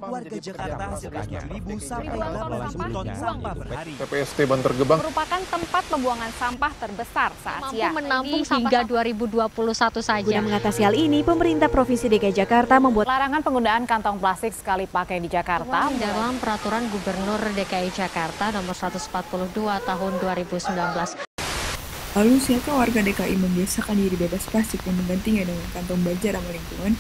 Warga Jakarta hasilkan 1.000 sampai 8.000 ton sampah per hari. TPST Bantar Gebang merupakan tempat pembuangan sampah terbesar se-Asia. Mampu menampung hingga 2021 saja. Guna mengatasi hal ini, pemerintah Provinsi DKI Jakarta membuat larangan penggunaan kantong plastik sekali pakai di Jakarta dalam Peraturan Gubernur DKI Jakarta Nomor 142 Tahun 2019. Lalu siapa warga DKI membiasakan diri bebas plastik dan menggantinya dengan kantong baja ramah lingkungan?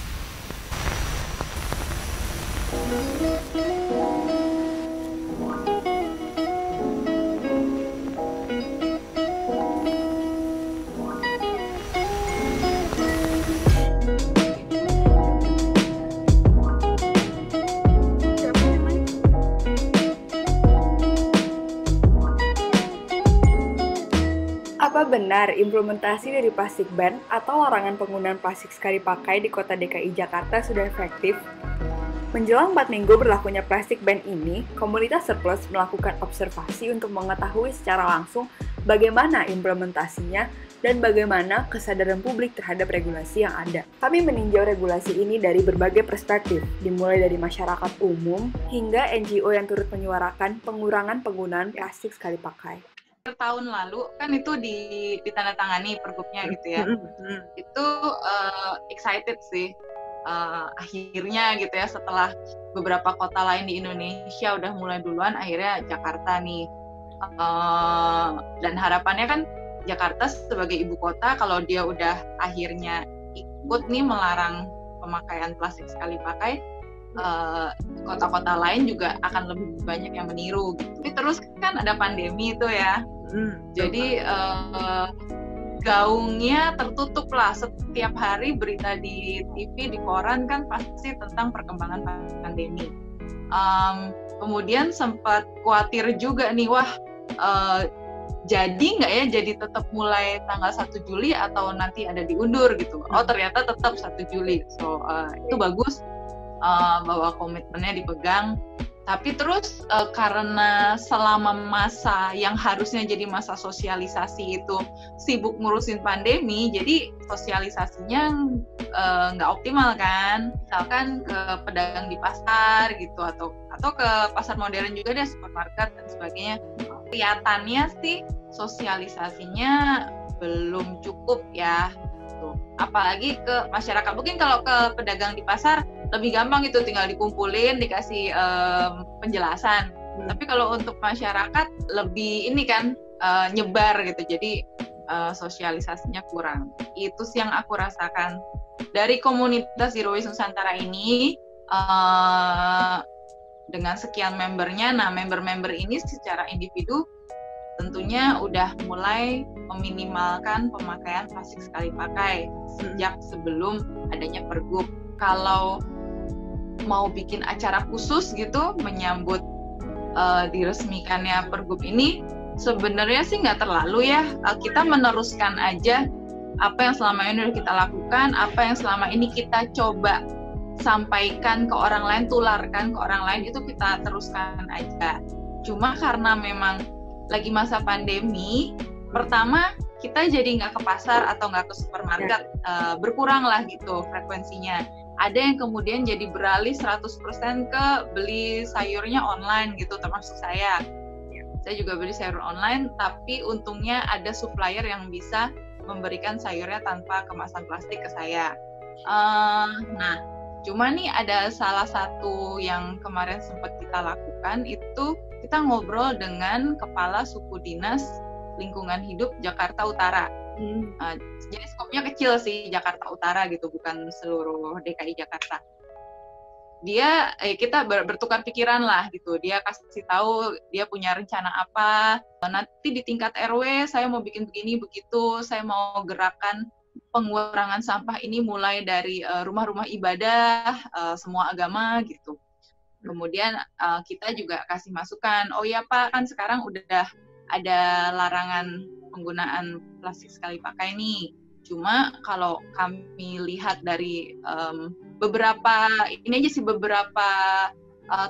Apa benar implementasi dari plastik ban atau larangan penggunaan plastik sekali pakai di kota DKI Jakarta sudah efektif? Menjelang 4 minggu berlakunya plastik ban ini, komunitas Surplus melakukan observasi untuk mengetahui secara langsung bagaimana implementasinya dan bagaimana kesadaran publik terhadap regulasi yang ada. Kami meninjau regulasi ini dari berbagai perspektif, dimulai dari masyarakat umum hingga NGO yang turut menyuarakan pengurangan penggunaan plastik sekali pakai. Tahun lalu kan itu ditandatangani pergubnya gitu ya. Itu excited sih. Akhirnya gitu ya, setelah beberapa kota lain di Indonesia udah mulai duluan, akhirnya Jakarta nih. Dan harapannya kan Jakarta sebagai ibu kota, kalau dia udah akhirnya ikut nih melarang pemakaian plastik sekali pakai, kota-kota lain juga akan lebih banyak yang meniru gitu. Tapi terus kan ada pandemi itu ya. Jadi gaungnya tertutup lah. Setiap hari berita di TV, di koran kan pasti tentang perkembangan pandemi. Kemudian sempat khawatir juga nih, jadi nggak ya, jadi tetap mulai tanggal 1 Juli atau nanti ada diundur gitu. Oh ternyata tetap 1 Juli. So itu bagus bahwa komitmennya dipegang. Tapi terus karena selama masa yang harusnya jadi masa sosialisasi itu sibuk ngurusin pandemi, jadi sosialisasinya nggak optimal kan. Misalkan ke pedagang di pasar gitu, atau ke pasar modern juga deh, supermarket dan sebagainya. Kelihatannya sih sosialisasinya belum cukup ya. Apalagi ke masyarakat. Mungkin kalau ke pedagang di pasar lebih gampang gitu, tinggal dikumpulin, dikasih penjelasan. Tapi kalau untuk masyarakat lebih ini kan nyebar gitu, jadi sosialisasinya kurang. Itu sih yang aku rasakan dari komunitas Zero Waste Nusantara ini. Dengan sekian membernya, nah member-member ini secara individu tentunya udah mulai meminimalkan pemakaian plastik sekali pakai sejak sebelum adanya pergub. Kalau mau bikin acara khusus gitu menyambut diresmikannya pergub ini, sebenarnya sih nggak terlalu ya. Kita meneruskan aja apa yang selama ini udah kita lakukan, apa yang selama ini kita coba sampaikan ke orang lain, tularkan ke orang lain, itu kita teruskan aja. Cuma karena memang lagi masa pandemi, pertama kita jadi nggak ke pasar atau nggak ke supermarket, berkurang lah gitu frekuensinya. Ada yang kemudian jadi beralih 100% ke beli sayurnya online gitu, termasuk saya. Saya juga beli sayur online, tapi untungnya ada supplier yang bisa memberikan sayurnya tanpa kemasan plastik ke saya. Nah, cuma nih ada salah satu yang kemarin sempat kita lakukan, itu kita ngobrol dengan Kepala Suku Dinas Lingkungan Hidup Jakarta Utara. Jadi skopnya kecil sih, Jakarta Utara gitu, bukan seluruh DKI Jakarta. Dia kita bertukar pikiran lah gitu. Dia kasih tahu dia punya rencana apa. Nanti di tingkat RW saya mau bikin begini begitu. Saya mau gerakan pengurangan sampah ini mulai dari rumah-rumah ibadah semua agama gitu. Kemudian kita juga kasih masukan, oh ya Pak, kan sekarang udah ada larangan penggunaan plastik sekali pakai nih. Cuma kalau kami lihat dari beberapa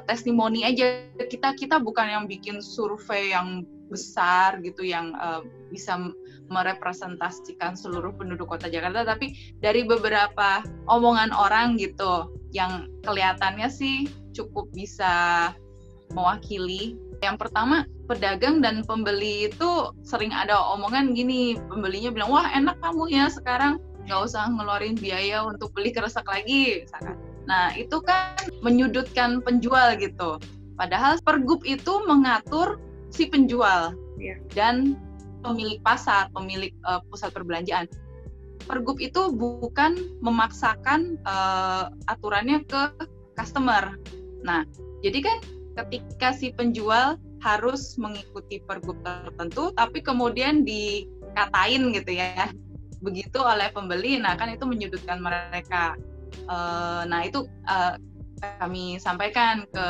testimoni aja, kita bukan yang bikin survei yang besar gitu yang bisa merepresentasikan seluruh penduduk kota Jakarta, tapi dari beberapa omongan orang gitu, yang kelihatannya sih cukup bisa mewakili. Yang pertama, pedagang dan pembeli itu sering ada omongan gini, pembelinya bilang, wah enak kamu ya sekarang nggak usah ngeluarin biaya untuk beli kresek lagi, misalkan. Nah itu kan menyudutkan penjual gitu. Padahal Pergub itu mengatur si penjual dan pemilik pasar, pemilik pusat perbelanjaan. Pergub itu bukan memaksakan aturannya ke customer. Nah, jadi kan ketika si penjual harus mengikuti Pergub tertentu, tapi kemudian dikatain gitu ya, begitu oleh pembeli, nah kan itu menyudutkan mereka. Nah itu kami sampaikan ke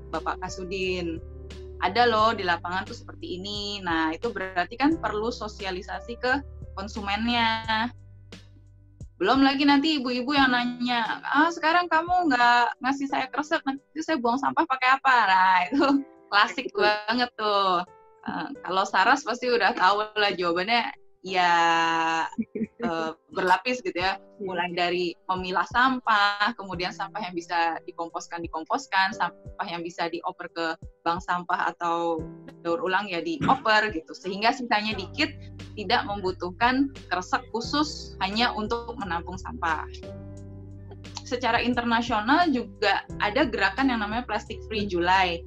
Bapak Kasudin, ada loh di lapangan tuh seperti ini. Nah itu berarti kan perlu sosialisasi ke konsumennya. Belum lagi nanti ibu-ibu yang nanya, sekarang kamu nggak ngasih saya kresek, nanti saya buang sampah pakai apa? Nah itu klasik banget tuh. Kalau Saras pasti udah tahu lah jawabannya, ya berlapis gitu ya. Mulai dari memilah sampah, kemudian sampah yang bisa dikomposkan, sampah yang bisa dioper ke bank sampah atau daur ulang ya dioper gitu. Sehingga sisanya dikit, tidak membutuhkan kresek khusus hanya untuk menampung sampah. Secara internasional juga ada gerakan yang namanya Plastic Free July.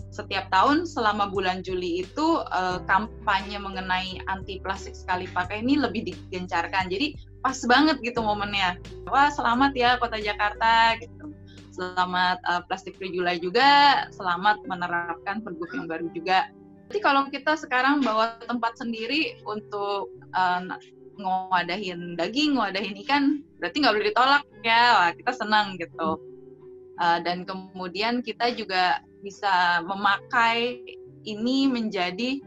Setiap tahun selama bulan Juli itu kampanye mengenai anti plastik sekali pakai ini lebih digencarkan. Jadi pas banget gitu momennya. Wah selamat ya Kota Jakarta gitu. Selamat Plastic Free July juga. Selamat menerapkan Pergub yang baru juga. Jadi kalau kita sekarang bawa tempat sendiri untuk ngewadahin daging, ngewadahin ikan, berarti nggak boleh ditolak ya. Wah, kita senang gitu. Dan kemudian kita juga bisa memakai ini menjadi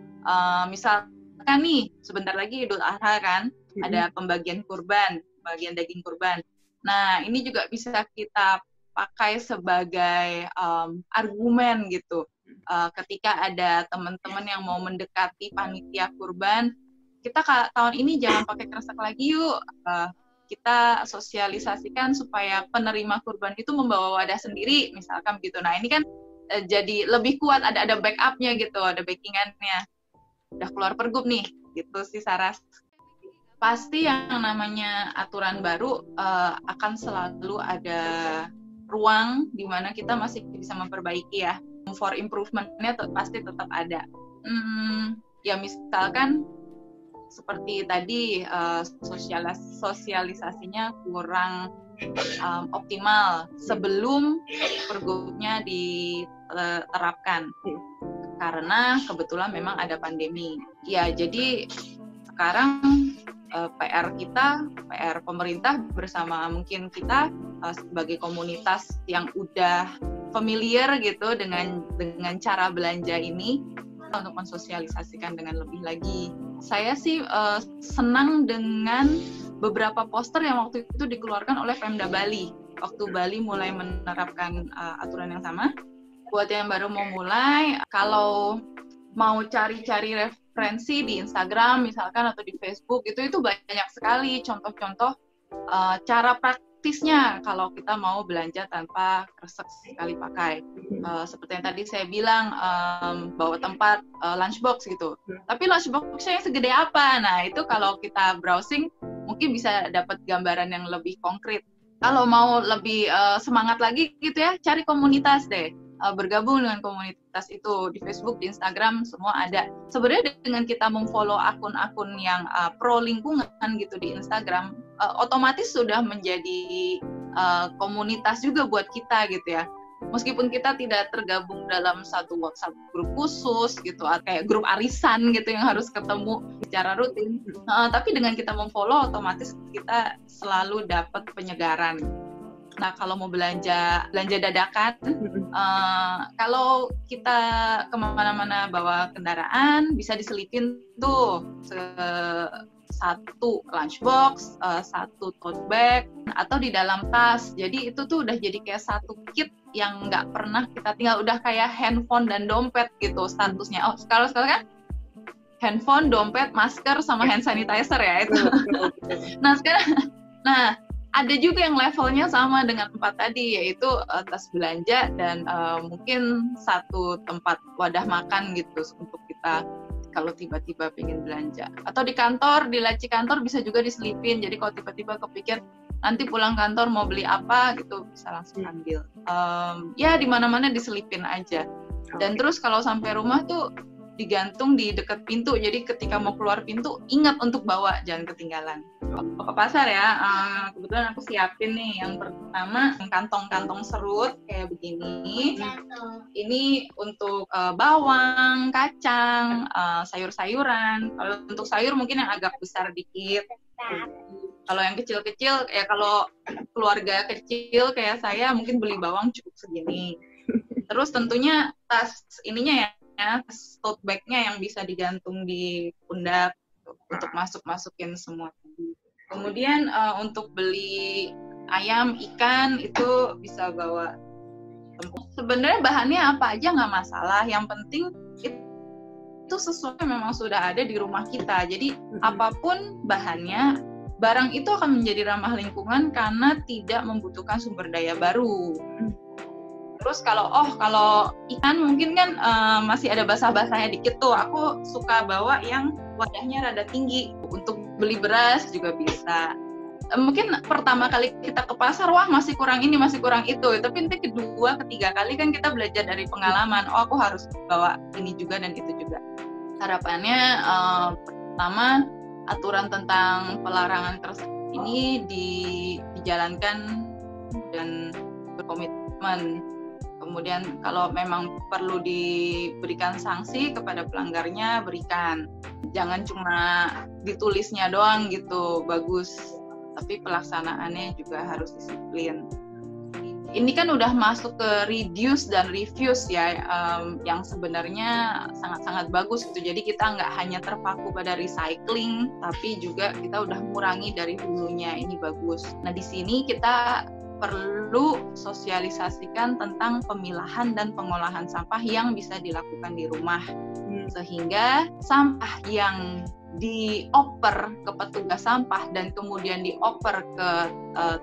misalkan nih sebentar lagi Idul Adha kan, ada pembagian kurban, pembagian daging kurban. Nah ini juga bisa kita pakai sebagai argumen gitu. Ketika ada teman-teman yang mau mendekati panitia kurban, kita tahun ini jangan pakai kresek lagi yuk. Kita sosialisasikan supaya penerima kurban itu membawa wadah sendiri, misalkan gitu. Nah ini kan jadi lebih kuat, ada backupnya gitu, ada backingannya. Udah keluar Pergub nih, gitu sih Saras. Pasti yang namanya aturan baru akan selalu ada ruang di mana kita masih bisa memperbaiki ya. For improvement-nya pasti tetap ada. Ya misalkan seperti tadi sosialisasinya kurang optimal sebelum Pergubnya diterapkan karena kebetulan memang ada pandemi. Ya jadi sekarang PR pemerintah bersama mungkin kita sebagai komunitas yang udah familiar gitu dengan cara belanja ini untuk mensosialisasikan dengan lebih lagi. Saya sih senang dengan beberapa poster yang waktu itu dikeluarkan oleh Pemda Bali. Waktu Bali mulai menerapkan aturan yang sama. Buat yang baru mau mulai, kalau mau cari-cari referensi di Instagram misalkan atau di Facebook, itu banyak sekali contoh-contoh cara praktisnya kalau kita mau belanja tanpa kresek sekali pakai. Seperti yang tadi saya bilang, bawa tempat lunchbox gitu. Tapi lunchbox-nya yang segede apa? Nah, itu kalau kita browsing mungkin bisa dapat gambaran yang lebih konkret. Kalau mau lebih semangat lagi gitu ya, cari komunitas deh. Bergabung dengan komunitas itu di Facebook, di Instagram, semua ada. Sebenarnya dengan kita memfollow akun-akun yang pro lingkungan gitu di Instagram, otomatis sudah menjadi komunitas juga buat kita gitu ya. Meskipun kita tidak tergabung dalam satu WhatsApp grup khusus gitu, kayak grup arisan gitu yang harus ketemu secara rutin, tapi dengan kita memfollow otomatis kita selalu dapat penyegaran. Nah kalau mau belanja dadakan, kalau kita kemana-mana bawa kendaraan bisa diselipin tuh satu lunchbox, satu tote bag, atau di dalam tas. Jadi itu tuh udah jadi kayak satu kit yang nggak pernah kita tinggal, udah kayak handphone dan dompet gitu statusnya. Oh sekarang kan handphone, dompet, masker, sama hand sanitizer ya itu. Nah sekarang, ada juga yang levelnya sama dengan 4 tadi, yaitu tas belanja dan mungkin satu tempat wadah makan gitu untuk kita kalau tiba-tiba pengen belanja. Atau di kantor, di laci kantor bisa juga diselipin. Jadi kalau tiba-tiba kepikir nanti pulang kantor mau beli apa gitu, bisa langsung ambil. Ya di mana-mana diselipin aja. Dan terus kalau sampai rumah tuh digantung di dekat pintu, jadi ketika mau keluar pintu ingat untuk bawa, jangan ketinggalan. Ke pasar ya, kebetulan aku siapin nih yang pertama kantong-kantong serut kayak begini. Ini untuk bawang, kacang, sayur-sayuran. Kalau untuk sayur mungkin yang agak besar dikit. Kalau yang kecil-kecil, ya kalau keluarga kecil kayak saya mungkin beli bawang cukup segini. Terus tentunya tas ininya ya, tote bag-nya yang bisa digantung di pundak untuk masukin semua. Kemudian untuk beli ayam, ikan itu bisa bawa. Sebenarnya bahannya apa aja nggak masalah, yang penting itu sesuatu yang memang sudah ada di rumah kita. Jadi apapun bahannya, barang itu akan menjadi ramah lingkungan karena tidak membutuhkan sumber daya baru. Terus kalau ikan mungkin kan masih ada basah-basahnya dikit tuh. Aku suka bawa yang wadahnya rada tinggi. Untuk beli beras juga bisa. Mungkin pertama kali kita ke pasar, wah masih kurang ini, masih kurang itu. Tapi nanti kedua, ketiga kali kan kita belajar dari pengalaman. Oh aku harus bawa ini juga dan itu juga. Harapannya pertama, aturan tentang pelarangan ini dijalankan dan berkomitmen. Kemudian kalau memang perlu diberikan sanksi kepada pelanggarnya, berikan. Jangan cuma ditulisnya doang gitu, bagus. Tapi pelaksanaannya juga harus disiplin. Ini kan udah masuk ke reduce dan refuse ya, yang sebenarnya sangat-sangat bagus gitu. Jadi kita nggak hanya terpaku pada recycling, tapi juga kita udah mengurangi dari hulunya, ini bagus. Nah di sini kita perlu sosialisasikan tentang pemilahan dan pengolahan sampah yang bisa dilakukan di rumah. Sehingga sampah yang dioper ke petugas sampah dan kemudian dioper ke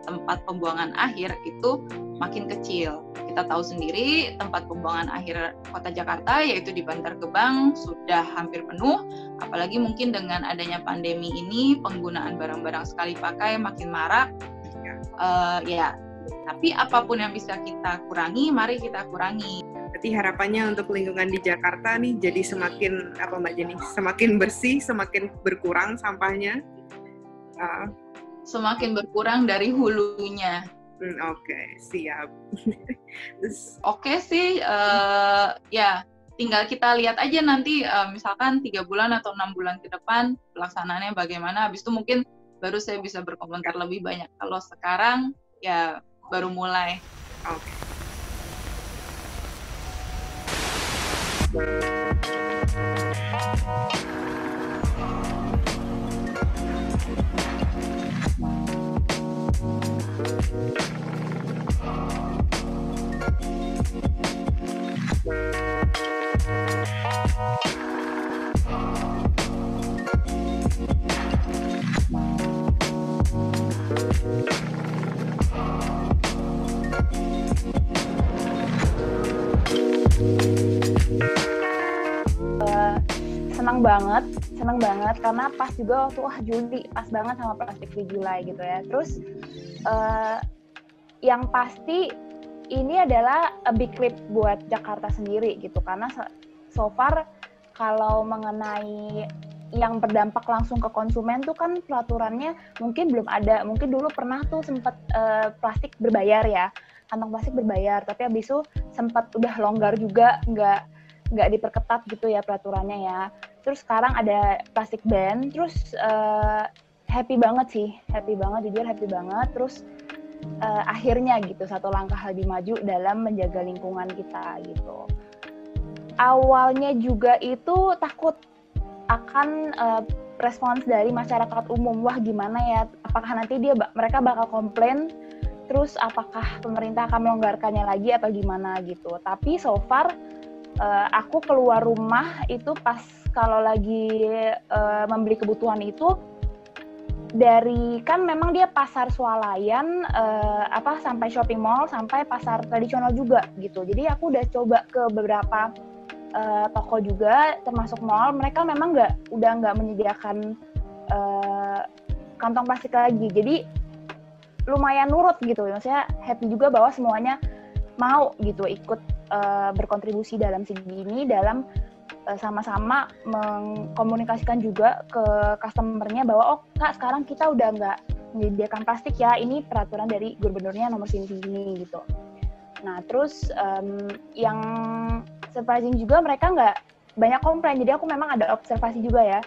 tempat pembuangan akhir itu makin kecil. Kita tahu sendiri tempat pembuangan akhir Kota Jakarta yaitu di Bantar Gebang sudah hampir penuh, apalagi mungkin dengan adanya pandemi ini penggunaan barang-barang sekali pakai makin marak. Tapi apapun yang bisa kita kurangi, mari kita kurangi. Berarti harapannya untuk lingkungan di Jakarta nih jadi semakin Mbak Jenny, semakin bersih, semakin berkurang sampahnya. Semakin berkurang dari hulunya. Oke, siap. Oke sih, ya tinggal kita lihat aja nanti misalkan 3 bulan atau 6 bulan ke depan pelaksanaannya bagaimana. Habis itu mungkin baru saya bisa berkomentar lebih banyak. Kalau sekarang ya baru mulai. Oke. Senang banget karena pas juga waktu Juli pas banget sama Plastic Free July gitu ya. Terus yang pasti ini adalah a big leap buat Jakarta sendiri gitu, karena so far kalau mengenai yang berdampak langsung ke konsumen tuh kan peraturannya mungkin belum ada. Mungkin dulu pernah tuh sempat plastik berbayar ya, kantong plastik berbayar, tapi habis itu sempat udah longgar juga, nggak diperketat gitu ya peraturannya ya. Terus sekarang ada plastik ban, terus happy banget, jujur happy banget. Terus akhirnya gitu satu langkah lebih maju dalam menjaga lingkungan kita gitu. Awalnya juga itu takut akan respons dari masyarakat umum, wah gimana ya, apakah nanti mereka bakal komplain, terus apakah pemerintah akan melonggarkannya lagi apa gimana gitu. Tapi so far aku keluar rumah itu pas kalau lagi membeli kebutuhan itu dari kan memang dia pasar swalayan sampai shopping mall sampai pasar tradisional juga gitu. Jadi aku udah coba ke beberapa toko juga termasuk mall, mereka memang udah nggak menyediakan kantong plastik lagi. Jadi lumayan nurut gitu, maksudnya happy juga bahwa semuanya mau gitu ikut berkontribusi dalam segi ini, dalam sama-sama mengkomunikasikan juga ke customer-nya bahwa oh Kak, sekarang kita udah nggak menyediakan plastik ya, ini peraturan dari gubernurnya nomor sini gitu. Nah terus yang surprising juga mereka nggak banyak komplain, jadi aku memang ada observasi juga ya,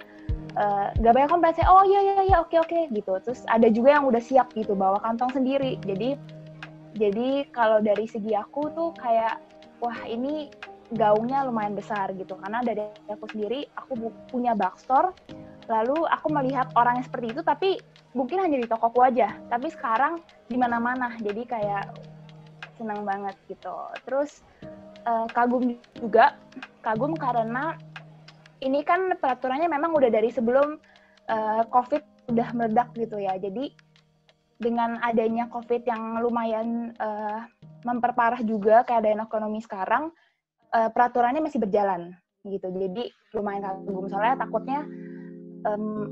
nggak banyak komplain, saya oh iya oke gitu. Terus ada juga yang udah siap gitu bawa kantong sendiri, jadi kalau dari segi aku tuh kayak wah ini gaungnya lumayan besar gitu, karena dari aku sendiri aku punya bookstore, lalu aku melihat orang yang seperti itu tapi mungkin hanya di tokoku aja, tapi sekarang di mana-mana, jadi kayak senang banget gitu. Terus kagum karena ini kan peraturannya memang udah dari sebelum COVID udah meledak gitu ya, jadi dengan adanya COVID yang lumayan memperparah juga keadaan ekonomi sekarang, peraturannya masih berjalan gitu, jadi lumayan kagum. Soalnya takutnya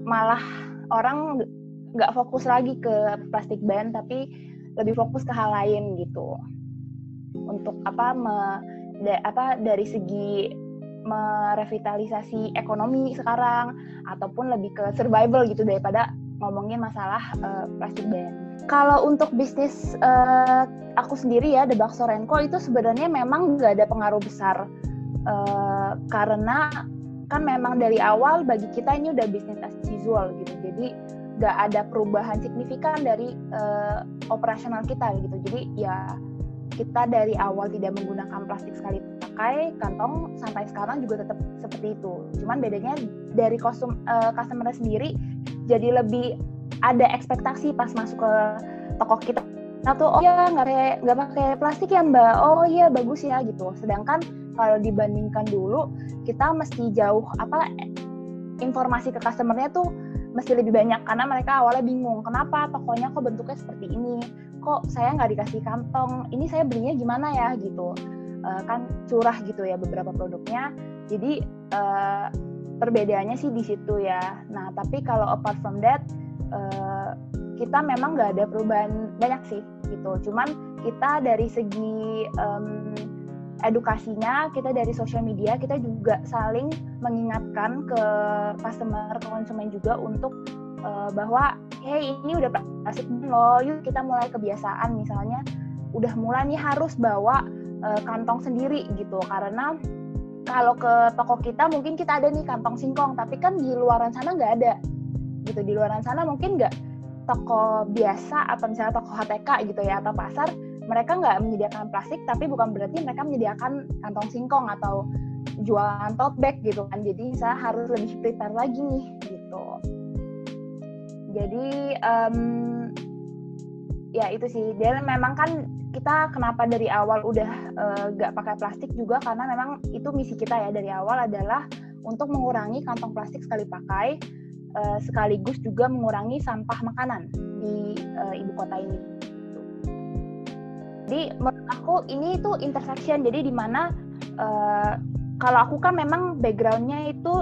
malah orang nggak fokus lagi ke plastik ban, tapi lebih fokus ke hal lain gitu. Untuk dari segi merevitalisasi ekonomi sekarang, ataupun lebih ke survival gitu daripada ngomongin masalah plastik ban. Kalau untuk bisnis aku sendiri ya, The Bookstore & Co itu sebenarnya memang nggak ada pengaruh besar, karena kan memang dari awal bagi kita ini udah bisnis as usual gitu, jadi nggak ada perubahan signifikan dari operasional kita gitu. Jadi ya kita dari awal tidak menggunakan plastik sekali pakai, kantong sampai sekarang juga tetap seperti itu. Cuman bedanya dari customer sendiri jadi lebih ada ekspektasi pas masuk ke toko kita tuh, oh ya nggak pakai plastik ya Mbak, oh iya bagus ya gitu. Sedangkan kalau dibandingkan dulu kita mesti jauh informasi ke customernya tuh mesti lebih banyak, karena mereka awalnya bingung kenapa tokonya kok bentuknya seperti ini, kok saya nggak dikasih kantong, ini saya belinya gimana ya gitu. Kan curah gitu ya beberapa produknya, jadi perbedaannya sih di situ ya. Nah tapi kalau apart from that, kita memang nggak ada perubahan banyak sih gitu. Cuman kita dari segi edukasinya, kita dari sosial media, kita juga saling mengingatkan ke customer, ke konsumen juga untuk bahwa hey ini udah plastik loh, yuk kita mulai kebiasaan, misalnya udah mulai nih harus bawa kantong sendiri gitu. Karena kalau ke toko kita mungkin kita ada nih kantong singkong, tapi kan di luaran sana nggak ada gitu. Di luaran sana mungkin nggak, toko biasa atau misalnya toko HTK gitu ya, atau pasar, mereka nggak menyediakan plastik, tapi bukan berarti mereka menyediakan kantong singkong atau jualan tote bag gitu kan. Jadi saya harus lebih prepare lagi nih gitu. Jadi ya itu sih, dan memang kan kita kenapa dari awal udah nggak pakai plastik juga karena memang itu misi kita ya dari awal adalah untuk mengurangi kantong plastik sekali pakai, sekaligus juga mengurangi sampah makanan di ibu kota ini. Jadi menurut aku ini tuh intersection, jadi di mana kalau aku kan memang background-nya itu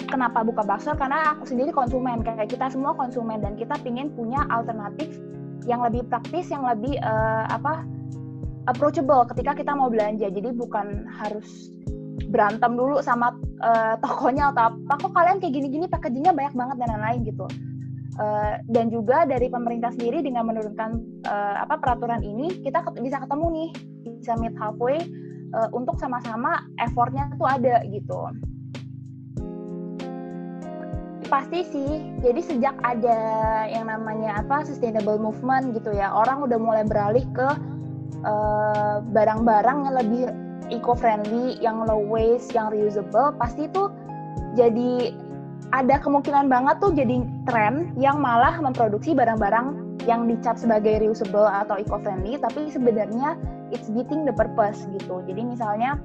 kenapa buka bookstore, karena aku sendiri konsumen, kayak kita semua konsumen, dan kita pingin punya alternatif yang lebih praktis, yang lebih approachable ketika kita mau belanja. Jadi bukan harus berantem dulu sama tokonya atau apa, kok kalian kayak gini-gini packagingnya banyak banget dan lain-lain gitu. Dan juga dari pemerintah sendiri dengan menurunkan peraturan ini, kita bisa ketemu nih, bisa meet halfway untuk sama-sama effortnya tuh ada gitu. Pasti sih, jadi sejak ada yang namanya sustainable movement gitu ya, orang udah mulai beralih ke barang-barang yang lebih eco-friendly, yang low waste, yang reusable, pasti tuh jadi ada kemungkinan banget tuh jadi tren yang malah memproduksi barang-barang yang dicap sebagai reusable atau eco-friendly, tapi sebenarnya it's beating the purpose gitu. Jadi misalnya,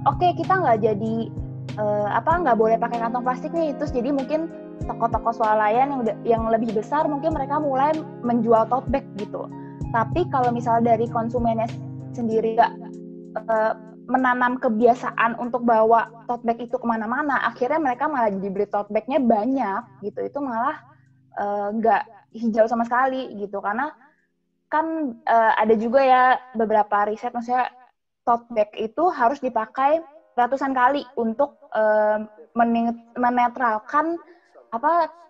oke, kita nggak jadi nggak boleh pakai kantong plastik nih, terus jadi mungkin toko-toko swalayan yang lebih besar mungkin mereka mulai menjual tote bag gitu. Tapi kalau misalnya dari konsumennya sendiri nggak menanam kebiasaan untuk bawa tote bag itu kemana-mana, akhirnya mereka malah jadi beli tote bagnya banyak gitu. Itu malah nggak hijau sama sekali gitu. Karena kan ada juga ya beberapa riset, maksudnya tote bag itu harus dipakai ratusan kali untuk menetralkan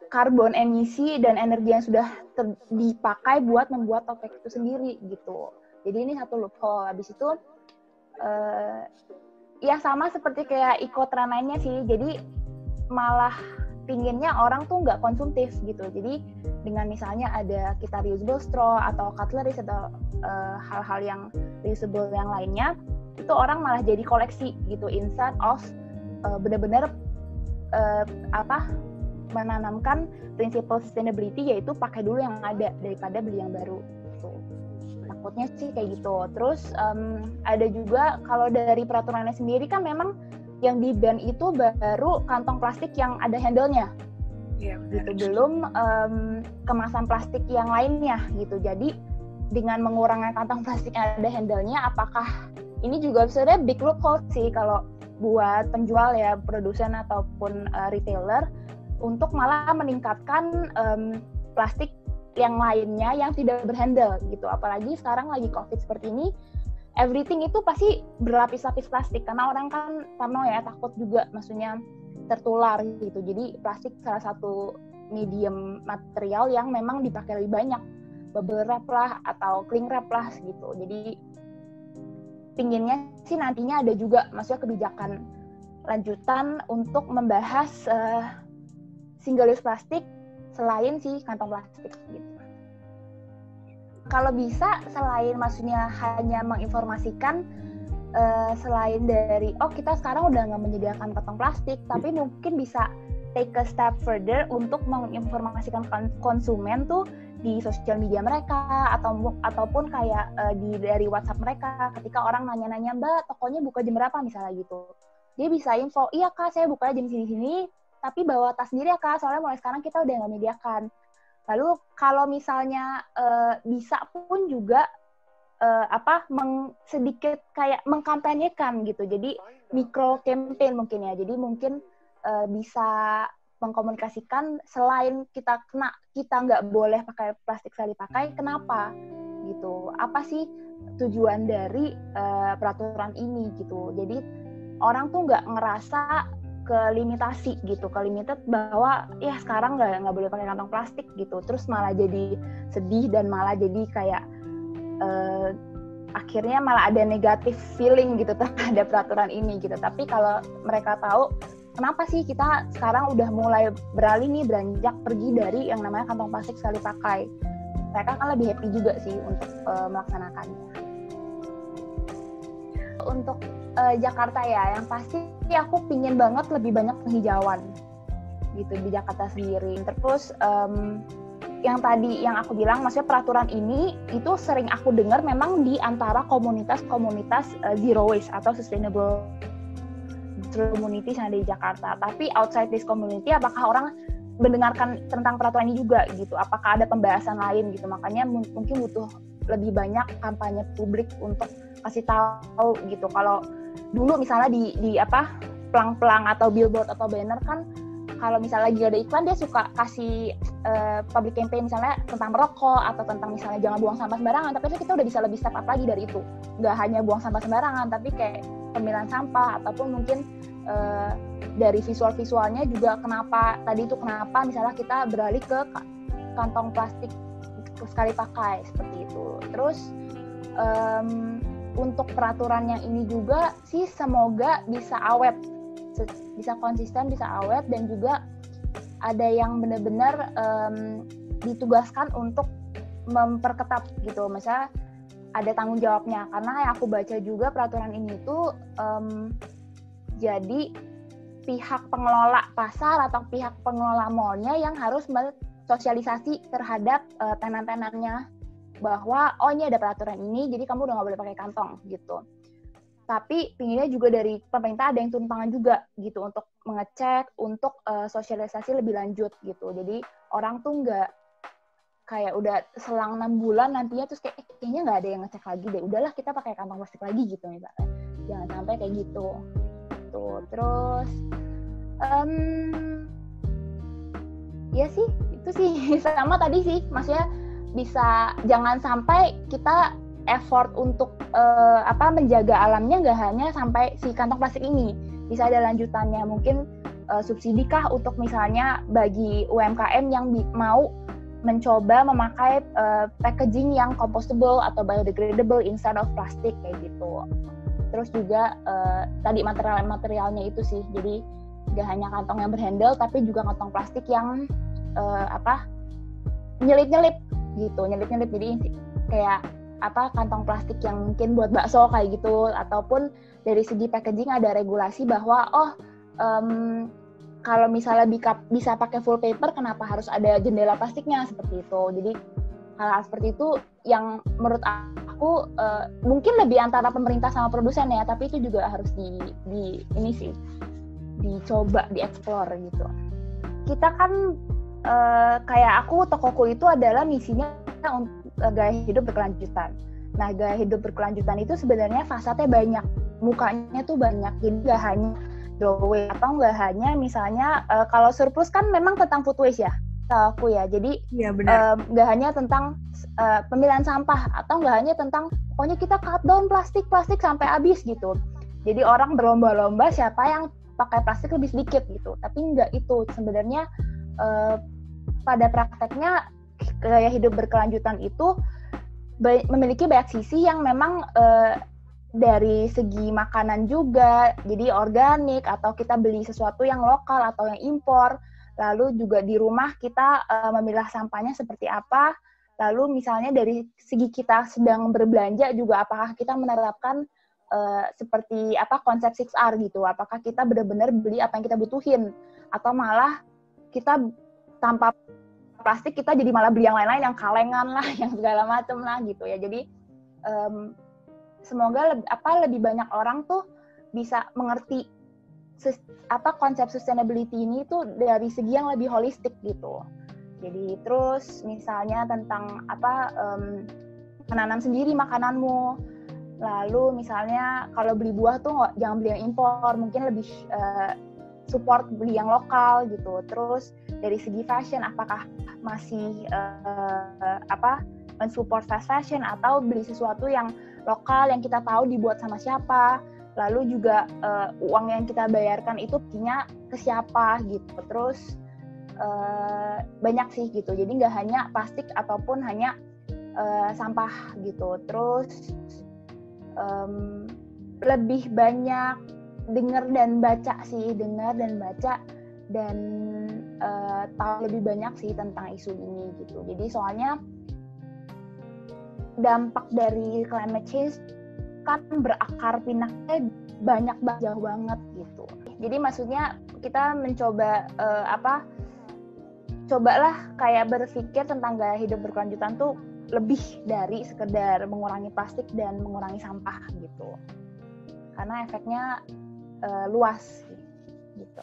karbon emisi dan energi yang sudah dipakai buat membuat tote bag itu sendiri gitu. Jadi ini satu loophole. Habis itu ya sama seperti kayak eco-trend lainnya sih. Jadi malah pinginnya orang tuh nggak konsumtif gitu. Jadi dengan misalnya ada kita reusable straw atau cutlery atau hal-hal yang reusable yang lainnya, itu orang malah jadi koleksi gitu instead of benar-benar menanamkan prinsip sustainability, yaitu pakai dulu yang ada daripada beli yang baru gitu. Takutnya sih kayak gitu. Terus ada juga kalau dari peraturannya sendiri kan memang yang di ban itu baru kantong plastik yang ada handle-nya. Iya, gitu. Belum kemasan plastik yang lainnya gitu. Jadi dengan mengurangi kantong plastik yang ada handle-nya, apakah ini juga sebenarnya big loophole sih kalau buat penjual ya, produsen ataupun retailer, untuk malah meningkatkan plastik yang lainnya yang tidak berhandle gitu. Apalagi sekarang lagi COVID seperti ini, everything itu pasti berlapis-lapis plastik karena orang kan parno ya, takut juga maksudnya tertular gitu. Jadi plastik salah satu medium material yang memang dipakai lebih banyak, bubble wrap lah atau cling wrap lah gitu. Jadi pinginnya sih nantinya ada juga maksudnya kebijakan lanjutan untuk membahas single use plastik selain si kantong plastik gitu. Kalau bisa selain maksudnya hanya menginformasikan selain dari kita sekarang udah nggak menyediakan kantong plastik, tapi mungkin bisa take a step further untuk menginformasikan konsumen tuh di sosial media mereka ataupun kayak dari WhatsApp mereka ketika orang nanya-nanya, Mbak tokonya buka jam berapa misalnya gitu. Dia bisa info, iya Kak saya buka jam sini-sini, tapi bawa tas sendiri ya Kak, soalnya mulai sekarang kita udah nggak menyediakan. Lalu kalau misalnya bisa pun juga sedikit kayak mengkampanyekan gitu. Jadi micro campaign mungkin ya. Jadi mungkin bisa mengkomunikasikan selain kita nggak boleh pakai plastik sekali pakai, kenapa gitu? Apa sih tujuan dari peraturan ini gitu? Jadi orang tuh nggak ngerasa kelimitasi gitu, kelimited bahwa ya sekarang nggak boleh pakai kantong plastik gitu, terus malah jadi sedih dan malah jadi kayak akhirnya malah ada negatif feeling gitu terhadap peraturan ini gitu. Tapi kalau mereka tahu kenapa sih kita sekarang udah mulai beralih nih, beranjak pergi dari yang namanya kantong plastik sekali pakai, mereka kan lebih happy juga sih untuk melaksanakannya. Untuk Jakarta ya, yang pasti aku pingin banget lebih banyak penghijauan gitu di Jakarta sendiri. Terus yang tadi yang aku bilang, maksudnya peraturan ini itu sering aku dengar memang di antara komunitas-komunitas zero waste atau sustainable communities yang ada di Jakarta. Tapi outside this community, apakah orang mendengarkan tentang peraturan ini juga gitu? Apakah ada pembahasan lain gitu? Makanya mungkin butuh lebih banyak kampanye publik untuk kasih tahu gitu. Kalau dulu misalnya di pelang-pelang atau billboard atau banner kan, kalau misalnya lagi ada iklan dia suka kasih public campaign misalnya tentang merokok atau tentang misalnya jangan buang sampah sembarangan. Tapi kita udah bisa lebih step up lagi dari itu, nggak hanya buang sampah sembarangan, tapi kayak pemilihan sampah ataupun mungkin dari visual-visualnya juga kenapa misalnya kita beralih ke kantong plastik sekali pakai seperti itu. Terus untuk peraturan yang ini juga sih semoga bisa awet, bisa konsisten, bisa awet, dan juga ada yang benar-benar ditugaskan untuk memperketat gitu, misalnya ada tanggung jawabnya. Karena yang aku baca juga peraturan ini tuh jadi pihak pengelola pasar atau pihak pengelola mallnya yang harus sosialisasi terhadap tenan-tenannya bahwa ini ada peraturan ini, jadi kamu udah nggak boleh pakai kantong gitu. tapi pinginnya juga dari pemerintah ada yang turun tangan juga gitu untuk mengecek, untuk sosialisasi lebih lanjut gitu. Jadi orang tuh nggak kayak udah selang 6 bulan nantinya terus kayaknya nggak ada yang ngecek lagi deh. Udahlah kita pakai kantong plastik lagi gitu misalnya. Jangan sampai kayak gitu. Tuh, terus ya sih, itu sih sama tadi sih. Maksudnya bisa jangan sampai kita effort untuk menjaga alamnya nggak hanya sampai si kantong plastik ini. Bisa ada lanjutannya, mungkin subsidi kah untuk misalnya bagi UMKM yang mau mencoba memakai packaging yang compostable atau biodegradable instead of plastik kayak gitu. Terus juga tadi materialnya itu sih, jadi nggak hanya kantong yang berhandle tapi juga kantong plastik yang nyelip-nyelip gitu, nyelip-nyelip. Jadi kayak kantong plastik yang mungkin buat bakso kayak gitu, ataupun dari segi packaging ada regulasi bahwa kalau misalnya bisa pakai full paper, kenapa harus ada jendela plastiknya seperti itu. Jadi hal-hal seperti itu yang menurut aku mungkin lebih antara pemerintah sama produsen ya, tapi itu juga harus ini sih dicoba, dieksplor gitu. Kita kan kayak tokoku itu adalah misinya untuk gaya hidup berkelanjutan. Nah, gaya hidup berkelanjutan itu sebenarnya fasadnya banyak, mukanya tuh banyak. Jadi nggak hanya drawing atau nggak hanya misalnya kalau surplus kan memang tentang food waste ya, aku ya. Jadi nggak hanya tentang pemilihan sampah atau nggak hanya tentang pokoknya kita cut down plastik sampai habis gitu. Jadi orang berlomba-lomba siapa yang pakai plastik lebih sedikit gitu. Tapi nggak itu sebenarnya pada prakteknya gaya hidup berkelanjutan itu memiliki banyak sisi yang memang dari segi makanan juga, jadi organik atau kita beli sesuatu yang lokal atau yang impor, lalu juga di rumah kita memilah sampahnya seperti apa, lalu misalnya dari segi kita sedang berbelanja juga apakah kita menerapkan seperti konsep 6R gitu, apakah kita benar-benar beli apa yang kita butuhin, atau malah kita tanpa plastik kita jadi malah beli yang lain-lain, yang kalengan lah, yang segala macam lah gitu ya. Jadi semoga lebih banyak orang tuh bisa mengerti konsep sustainability ini tuh dari segi yang lebih holistik gitu. Jadi terus misalnya tentang menanam sendiri makananmu. Lalu misalnya kalau beli buah tuh jangan beli yang impor, mungkin lebih support beli yang lokal gitu. Terus dari segi fashion apakah masih mensupport fast fashion atau beli sesuatu yang lokal yang kita tahu dibuat sama siapa, lalu juga uang yang kita bayarkan itu punya ke siapa gitu. Terus banyak sih gitu, jadi nggak hanya plastik ataupun hanya sampah gitu. Terus lebih banyak dengar dan baca dan tahu lebih banyak sih tentang isu ini gitu. Jadi soalnya dampak dari climate change kan berakar pinaknya banyak jauh banget gitu. Jadi maksudnya kita mencoba cobalah kayak berpikir tentang gaya hidup berkelanjutan tuh lebih dari sekedar mengurangi plastik dan mengurangi sampah gitu. Karena efeknya luas gitu.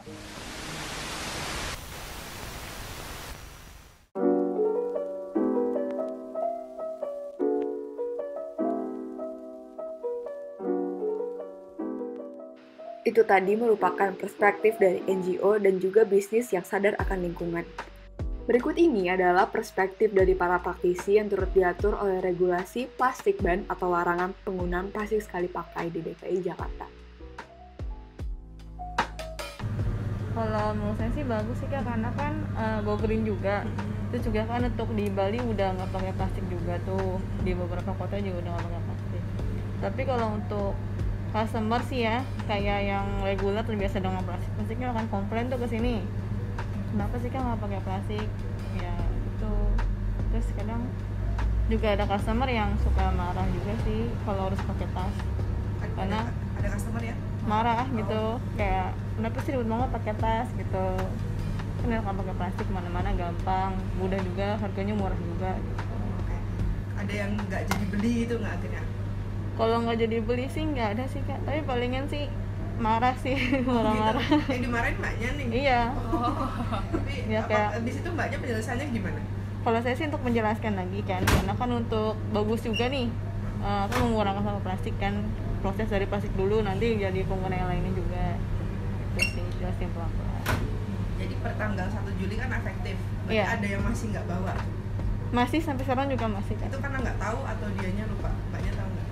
Itu tadi merupakan perspektif dari NGO dan juga bisnis yang sadar akan lingkungan. Berikut ini adalah perspektif dari para praktisi yang turut diatur oleh regulasi plastik ban atau larangan penggunaan plastik sekali pakai di DKI Jakarta. Kalau menurut saya sih bagus sih Kak, karena kan go green juga. Itu juga kan untuk di Bali udah nggak pakai plastik juga tuh, di beberapa kota juga udah nggak pakai plastik. Tapi kalau untuk customer sih ya, kayak yang reguler terbiasa dengan plastiknya akan komplain tuh ke sini. Kenapa sih kan nggak pakai plastik? Ya itu. Terus kadang juga ada customer yang suka marah juga sih kalau harus pakai tas. Karena ada customer ya marah gitu, kayak kenapa sih ribet banget pakai tas gitu. Kan kalau pakai plastik mana-mana gampang, mudah juga, harganya murah juga. Gitu. Ada yang nggak jadi beli itu nggak akhirnya? Kalau nggak jadi beli sih nggak ada sih Kak, tapi palingan sih marah sih, marah-marah. Gitu. Yang dimarahin mbaknya nih? Iya. Tapi Ya, kayak di situ mbaknya penjelasannya gimana? kalau saya sih untuk menjelaskan lagi kan, karena kan untuk bagus juga nih, kan mengurangi sampah plastik kan, proses dari plastik dulu nanti jadi pengguna yang lainnya juga. Itu sih jelasin pelan-pelan. Jadi per tanggal 1 Juli kan efektif. Berarti Iya. ada yang masih nggak bawa. Masih sampai sekarang juga masih Kak. Itu karena nggak tahu atau dianya lupa? Mbaknya tahu nggak?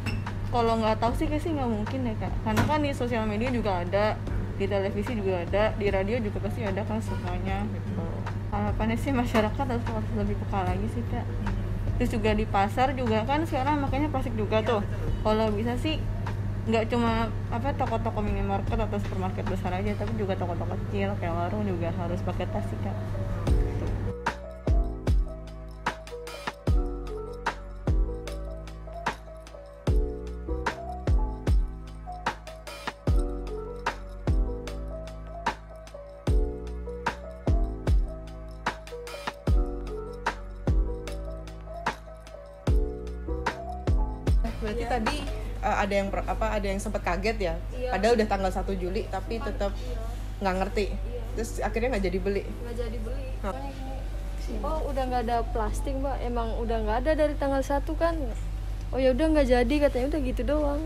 Kalau nggak tahu sih kayak sih nggak mungkin ya Kak, karena kan di sosial media juga ada, di televisi juga ada, di radio juga pasti ada kan semuanya gitu. Harapannya sih masyarakat harus lebih peka lagi sih Kak. Terus juga di pasar juga kan sekarang makanya plastik juga Ya, tuh. betul. Kalau bisa sih nggak cuma toko-toko minimarket atau supermarket besar aja, tapi juga toko-toko kecil kayak warung juga harus pakai tas sih Kak. Berarti tadi ada yang sempat kaget ya. Padahal udah tanggal 1 Juli tapi tetap nggak ngerti. Terus akhirnya nggak jadi beli. Nggak jadi beli. Oh udah nggak ada plastik mbak, emang udah nggak ada dari tanggal 1 kan. Oh ya udah nggak jadi katanya, udah gitu doang.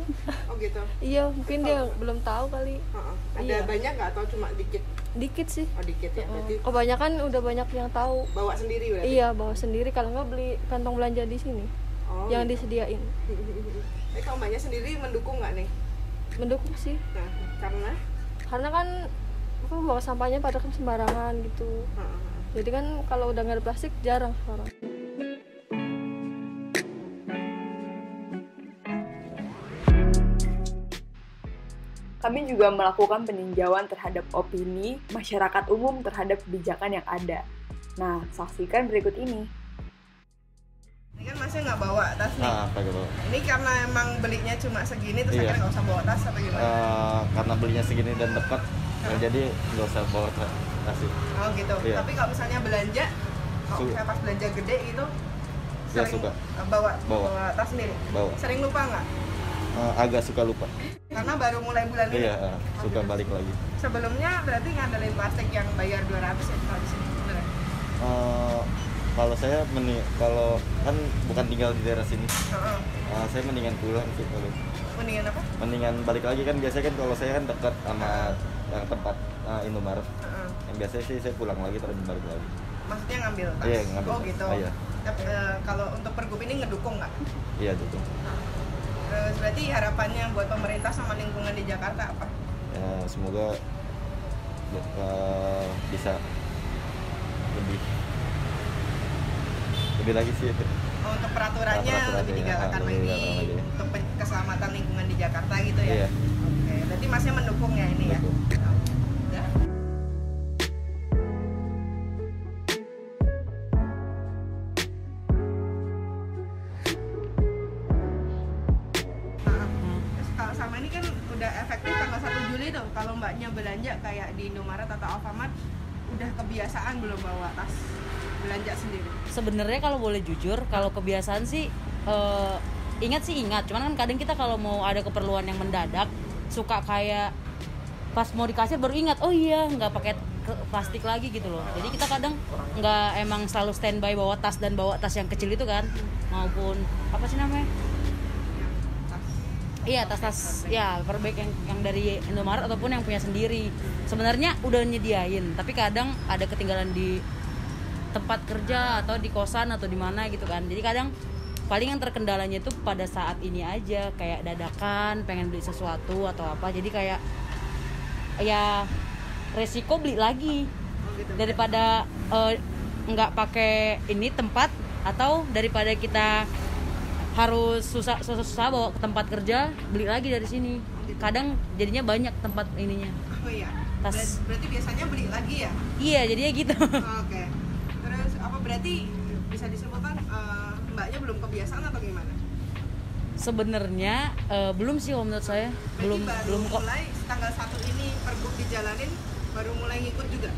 Oh gitu. Iya mungkin dia belum tahu kali. Ada Iya. banyak nggak atau cuma dikit? Dikit sih. Oh dikit ya. Berarti Kebanyakan udah banyak yang tahu. bawa sendiri berarti. Iya bawa sendiri, kalau nggak beli kantong belanja di sini Oh, yang gitu. disediain. Kalau mbaknya sendiri mendukung nggak nih? Mendukung sih. Nah, karena kan bawa sampahnya pada kan sembarangan gitu. Jadi kan kalau udah nggak ada plastik jarang sekarang. Kami juga melakukan peninjauan terhadap opini masyarakat umum terhadap kebijakan yang ada. Nah, saksikan berikut ini. Ini kan masnya nggak bawa tas nih. Apa gitu? Ini karena emang belinya cuma segini terus Iya. akhirnya nggak usah bawa tas atau gimana? Karena belinya segini dan dekat, jadi nggak usah bawa tas. Oh gitu. Iya. Tapi kalau misalnya belanja, kalau Su- saya pas belanja gede gitu, Ya, sering suka. bawa tas sendiri. Bawa. Sering lupa nggak? Agak suka lupa. Karena baru mulai bulan ini. Iya, suka balik lagi. Sebelumnya berarti ngandelin plastik yang bayar 200 ya kalau di sini. Bener. Kalau saya kalau kan bukan tinggal di daerah sini, Heeh. saya mendingan pulang sih kalau. Mendingan apa? Mendingan balik lagi kan biasanya kan kalau saya kan dekat sama yang tempat Indomaret. Heeh. Yang biasanya sih saya pulang lagi terus balik lagi. Maksudnya ngambil tas? Iya, ngambil Oh tas. gitu. Iya. Tapi, kalau untuk pergub ini ngedukung nggak? Iya gitu. Terus berarti harapannya buat pemerintah sama lingkungan di Jakarta apa? Ya, semoga bisa lebih lagi sih. Oh, untuk peraturannya lebih digalakkan lagi untuk keselamatan lingkungan di Jakarta gitu ya? Iya. Oke, berarti masnya mendukung ya ini ya? Udah. Terus kalau sama ini kan udah efektif tanggal 1 Juli tuh. Kalau mbaknya belanja kayak di Indomaret atau Alfamart, udah kebiasaan belum bawa tas belanja sendiri? Sebenarnya kalau boleh jujur, kalau kebiasaan sih ingat, cuman kan kadang kita kalau mau ada keperluan yang mendadak suka kayak pas mau dikasih baru ingat, oh iya nggak pakai plastik lagi gitu loh. Jadi kita kadang nggak emang selalu standby bawa tas dan bawa tas yang kecil itu kan, maupun apa sih namanya? Iya, tas-tas ya powerbank yang dari Indomaret ataupun yang punya sendiri. Sebenarnya udah nyediain, tapi kadang ada ketinggalan di tempat kerja atau di kosan atau di mana gitu kan. Jadi kadang paling yang terkendalanya itu pada saat ini aja, kayak dadakan pengen beli sesuatu atau apa. Jadi kayak ya resiko beli lagi daripada nggak pakai ini tempat, atau daripada kita harus susah bawa ke tempat kerja, beli lagi dari sini. Kadang jadinya banyak tempat ininya. Oh iya. Tas. Berarti biasanya beli lagi ya? Iya, jadinya gitu. Oke. Terus apa berarti bisa disebutkan mbaknya belum kebiasaan atau gimana? Sebenarnya belum sih kalau menurut saya. Berarti belum kok. Mulai tanggal 1 ini pergub dijalanin baru mulai ngikut juga.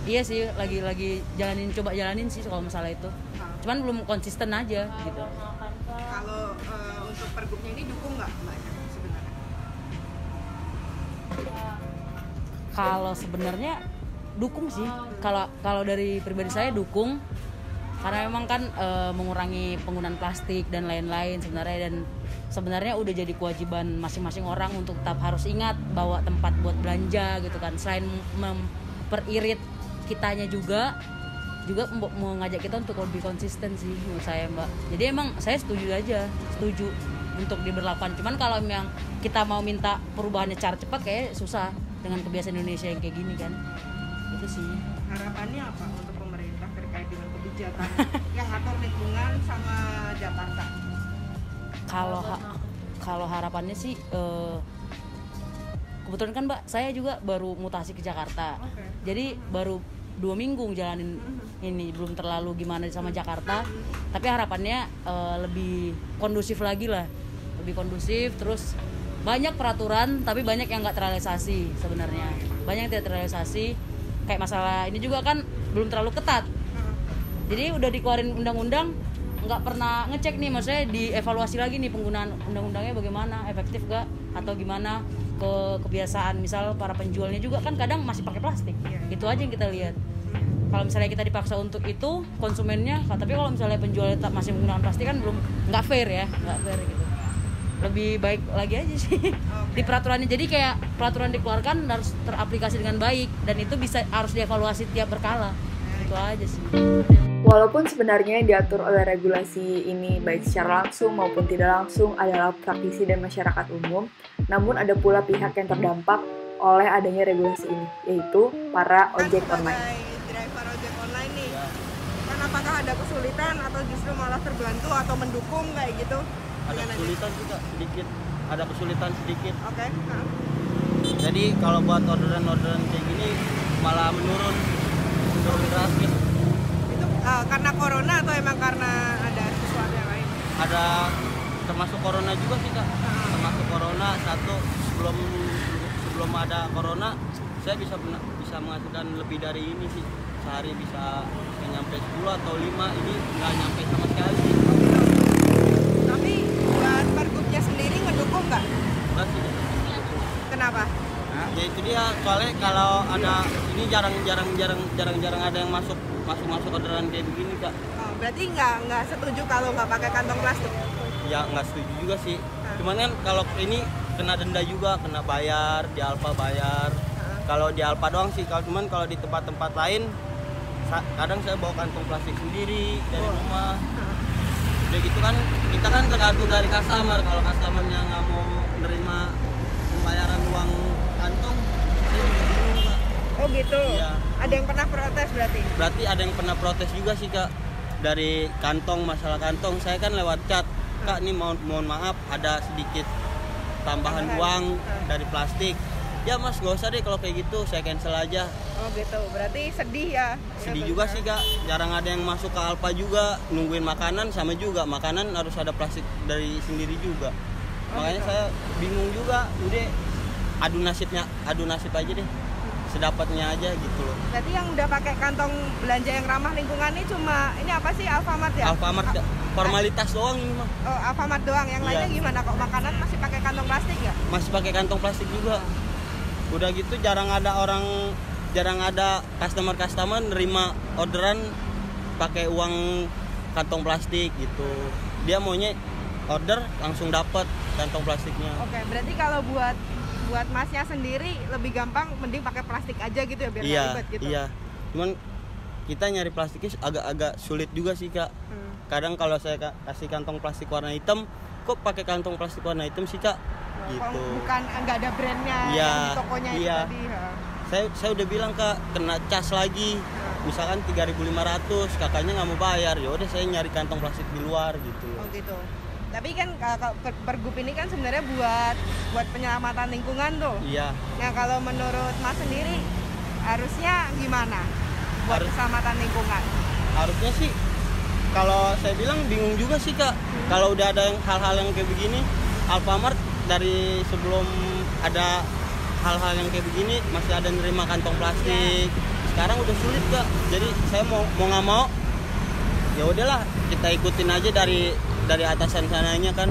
Iya sih, lagi coba jalanin sih kalau masalah itu. Cuman belum konsisten aja gitu. Kalau untuk pergubnya ini dukung nggak mbaknya sebenarnya? Kalau sebenarnya dukung sih. Kalau dari pribadi saya dukung, karena memang kan mengurangi penggunaan plastik dan lain-lain sebenarnya, dan sebenarnya udah jadi kewajiban masing-masing orang untuk tetap harus ingat bawa tempat buat belanja gitu kan. Selain memperirit kitanya juga mengajak kita untuk lebih konsisten sih menurut saya, Mbak. Jadi emang saya setuju untuk diberlakukan. Cuman kalau memang kita mau minta perubahannya secara cepat kayak susah dengan kebiasaan Indonesia yang kayak gini kan. Itu sih. Harapannya apa untuk pemerintah terkait dengan kebijakan yang ngatur lingkungan sama Jakarta? Kalau harapannya sih kebetulan kan Mbak, saya juga baru mutasi ke Jakarta. Jadi baru 2 minggu jalanin ini, belum terlalu gimana sama Jakarta, tapi harapannya lebih kondusif lagi lah, lebih kondusif. Terus banyak peraturan tapi banyak yang nggak terrealisasi sebenarnya, banyak yang tidak terrealisasi. Kayak masalah ini juga kan belum terlalu ketat, jadi udah dikeluarin undang-undang nggak pernah ngecek nih, maksudnya dievaluasi lagi nih penggunaan undang-undangnya bagaimana, efektif gak atau gimana kebiasaan misal para penjualnya juga kan kadang masih pakai plastik. Itu aja yang kita lihat. Kalau misalnya kita dipaksa untuk itu konsumennya, tapi kalau misalnya penjualnya tetap masih menggunakan plastik kan nggak fair ya, nggak fair gitu. Lebih baik lagi aja sih di peraturannya. Jadi kayak peraturan dikeluarkan harus teraplikasi dengan baik, dan itu harus dievaluasi tiap berkala. Itu aja sih. Walaupun sebenarnya yang diatur oleh regulasi ini baik secara langsung maupun tidak langsung adalah praktisi dan masyarakat umum, namun ada pula pihak yang terdampak oleh adanya regulasi ini, yaitu para ojek online. Driver ojek online nih, kan apakah ada kesulitan atau justru malah terbantu atau mendukung kayak gitu? Ada kesulitan juga sedikit, ada kesulitan sedikit. Oke. Jadi kalau buat orderan kayak gini malah menurun drastis. Itu karena corona atau emang karena ada sesuatu yang lain? Ada, termasuk corona juga sih Kak. Termasuk corona. Satu, sebelum ada corona saya bisa menghasilkan lebih dari ini sih. Sehari bisa nyampe 10 atau 5, ini nggak nyampe sama sekali. Tapi buat pergubnya sendiri ngedukung nggak? Enggak sih. Kenapa? Nah, ya itu dia, soalnya kalau ada ini jarang ada yang masuk orderan kayak begini Kak. Oh, berarti nggak setuju kalau nggak pakai kantong plastik? Ya nggak setuju juga sih. Cuman kan kalau ini kena denda juga, kena bayar, di Alfa bayar. Kalau di Alfa doang sih, kalau di tempat-tempat lain kadang saya bawa kantong plastik sendiri dari rumah. Udah gitu kan, kita kan tergantung dari customer. Kalau customernya nggak mau menerima pembayaran uang kantong, saya juga bingung Kak. Oh gitu? Iya. Ada yang pernah protes berarti? Berarti ada yang pernah protes juga sih Kak. Dari kantong, masalah kantong, saya kan lewat chat, Kak ini mohon maaf ada sedikit tambahan uang dari plastik. Ya Mas gak usah deh kalau kayak gitu, saya cancel aja. Oh gitu, berarti sedih ya? Sedih juga sih Kak, jarang ada yang masuk ke Alfa juga, nungguin makanan sama juga, makanan harus ada plastik dari sendiri juga. Makanya gitu. Saya bingung juga, udah adu nasib aja deh, sedapatnya aja gitu loh. Berarti yang udah pakai kantong belanja yang ramah lingkungan ini cuma, ini apa sih, Alfamart ya? Alfamart, formalitas doang ini mah. Oh, Alfamart doang, yang lainnya gimana kok? Makanan masih pakai kantong plastik ya? Masih pakai kantong plastik juga. Udah gitu jarang ada customer nerima orderan pakai uang kantong plastik gitu. Dia maunya order langsung dapat kantong plastiknya. Oke, berarti kalau buat Masnya sendiri lebih gampang mending pakai plastik aja gitu ya, biar nggak ribet gitu. Iya. Cuman kita nyari plastiknya agak sulit juga sih Kak. Kadang kalau saya kasih kantong plastik warna hitam, kok pakai kantong plastik warna hitam sih Kak? Gitu. Bukan nggak ada brandnya yang di tokonya itu tadi. Saya udah bilang Kak, kena cas lagi. Misalkan 3.500, kakaknya nggak mau bayar, ya udah saya nyari kantong plastik di luar gitu. Oh gitu. Tapi kan kalau pergub ini kan sebenarnya buat penyelamatan lingkungan tuh. Iya. Nah kalau menurut Mas sendiri harusnya gimana buat keselamatan lingkungan? Harusnya sih, kalau saya bilang bingung juga sih Kak. Kalau udah ada hal-hal yang kayak begini, Alfamart dari sebelum ada hal-hal yang kayak begini masih ada nerima kantong plastik. Sekarang udah sulit Kak. Jadi saya mau nggak mau, ya udahlah kita ikutin aja dari atasan sananya kan.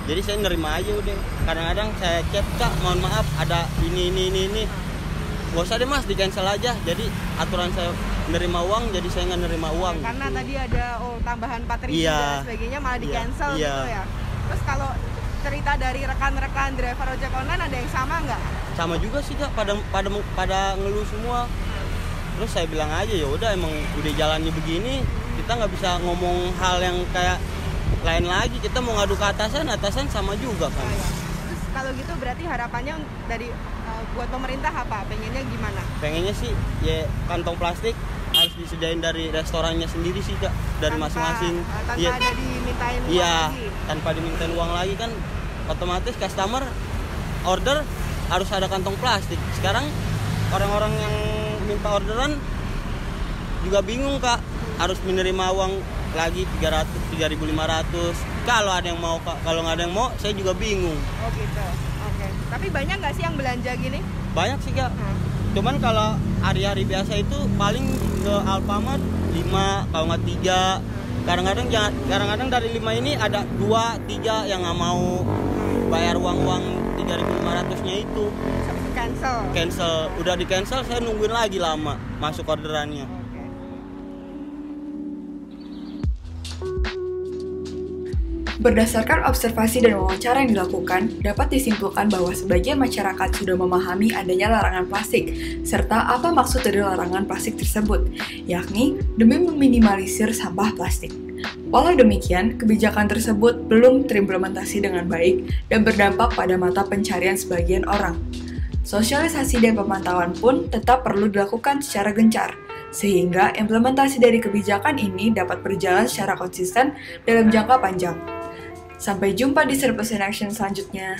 Jadi saya nerima aja udah. Kadang-kadang saya chat, Kak, mohon maaf ada ini. Gak usah deh Mas, di cancel aja. Jadi aturan saya nerima uang, jadi saya nggak nerima uang. Karena gitu. Tadi ada tambahan 4.000 Iya. dan sebagainya malah di cancel Iya. gitu ya. Terus kalau cerita dari rekan-rekan driver ojek online ada yang sama nggak? Sama juga sih Kak, pada ngeluh semua. Terus saya bilang aja ya udah emang udah jalannya begini, kita nggak bisa ngomong hal yang kayak lain lagi. Kita mau ngadu ke atasan sama juga kan. Terus kalau gitu berarti harapannya dari buat pemerintah apa? Pengennya gimana? Pengennya sih ya kantong plastik harus disediain dari restorannya sendiri sih Kak, dari masing-masing. Tanpa Ya. ada dimintain uang Iya, lagi. tanpa dimintain uang lagi kan otomatis customer order harus ada kantong plastik. Sekarang orang-orang yang minta orderan juga bingung Kak, harus menerima uang lagi 300, 3.500. Kalau ada yang mau Kak, kalau nggak ada yang mau saya juga bingung. Oh gitu, oke. Tapi banyak nggak sih yang belanja gini? Banyak sih Kak. Cuman kalau hari-hari biasa itu paling ke Alfamart 5, kalau nggak 3. Kadang-kadang dari 5 ini ada 2, 3 yang nggak mau bayar uang 3.500-nya itu. Cancel. Udah di cancel, saya nungguin lagi lama masuk orderannya. Berdasarkan observasi dan wawancara yang dilakukan, dapat disimpulkan bahwa sebagian masyarakat sudah memahami adanya larangan plastik, serta apa maksud dari larangan plastik tersebut, yakni demi meminimalisir sampah plastik. Walau demikian, kebijakan tersebut belum terimplementasi dengan baik dan berdampak pada mata pencarian sebagian orang. Sosialisasi dan pemantauan pun tetap perlu dilakukan secara gencar, sehingga implementasi dari kebijakan ini dapat berjalan secara konsisten dalam jangka panjang. Sampai jumpa di Service in Action selanjutnya.